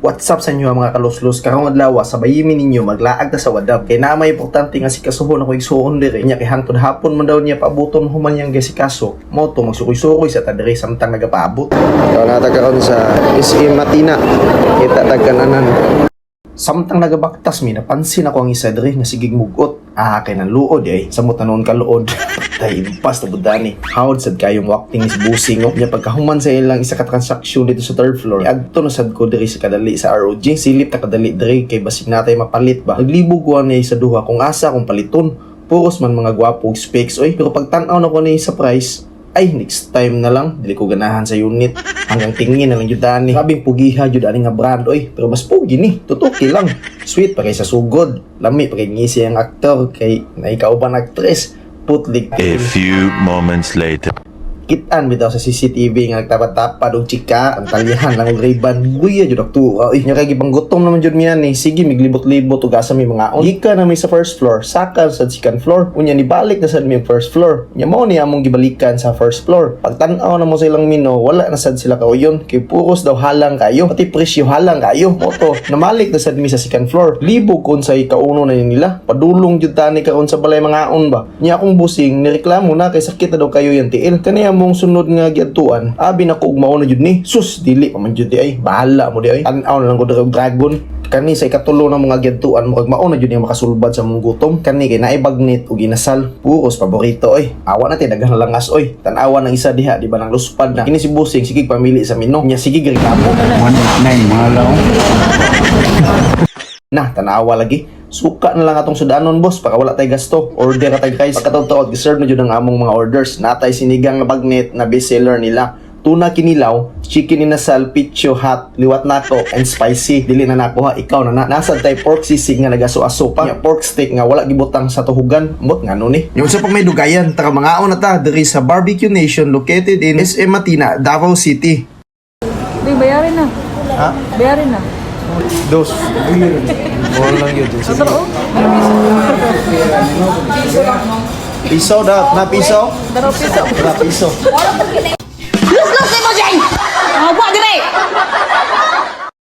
What's up sa inyo mga kaluslos? Karong adlaw sabayimin ninyo maglaag ta sa wadab kay naa may importante nga si kasuhon ako igsuon diri nya kay hangtod hapon man daw niya paabuton human yang gasikaso mo to magsukoy-sukoy sa tadiri samtang nagapaabot. Ikaw na karon sa SM Matina. Kita tagkananan. Samtang nagabaktas mi napansin ako ang isa diri nga sigig mugot. Kay nang luod samot na noon ka luod. Tay impas na budani. Hawd sad kayong wakting is busing nya pagkahuman sa ilang isa ka transaksyon dito sa third floor. Adto na sad ko diri sa kadali sa ROG. Silip ta kadali diri kay basig natay mapalit ba. Naglibog ko ni sa duha kung asa kung paliton. Puros man mga gwapong specs oy. Pero pag tan-aw na ko ni sa price, ay next time na lang dili ko ganahan sa unit hanggang tingin na lang jud ani sabing pugiha jud ani nga brand oy pero mas pugi ni tutuki lang sweet pa kay sa sugod lami pa kay ngisi ang aktor kay naikauban actress putlik. A few moments later. Kitaan bitaw sa CCTV nga nagtapad-tapad og chika ang talyahan lang og Ray-Ban guya jud aktura oy nya kay gibang gutom naman jud miya ni sige miglibot-libot og asa mi mga on gika na mi sa first floor sakal sa second floor unya ni balik na sad mi first floor nya mao ni among gibalikan sa first floor pagtan-aw na mo sa ilang mino wala na sad sila kauyon kay puros daw halang kayo pati presyo halang kayo moto namalik na sad mi sa second floor libog kun sa ikauno na nila padulong jud tani karon sa balay mga on ba nya akong busing nireklamo na kay sakit na daw kayo yang tiil kaniya mong sunod nga giadtuan abi na ko ug mao na jud ni sus dili pa man jud di ay bahala mo di ay tan-aw na lang ko og dragon kani sa ikatulo ng mga giadtuan mo kag mao na jud yung makasulbad sa mong gutom kani kay naay bagnit ug inasal puros paborito oy awa na ti daghang langas oy tan-awan ng isa diha di ba nang luspad na kini si busing sige pamili sa menu nya sige reklamo 189 mga law. na tanawa lagi suka na lang atong sudanon boss para wala tay gasto order tay guys pagkatotoo giserve na jud ang among mga orders natay sinigang nga bagnet na best seller nila tuna kinilaw chicken inasal picho hot liwat nako and spicy dili na nakuha ikaw na nasa tay pork sisig nga nagaso-aso pa nya pork steak nga wala gibutang sa tuhugan mot ngano ni yung sa pag may dugayan tara mangaon na ta diri sa Barbecue Nation located in SM Matina, Davao City. Di, bayarin na. Ha? Bayarin na. Dos. Wala lang yun. Pero, oh. Piso daw, na piso? Daro piso. Na piso. Lus-lus mo, Jay! Buat dire!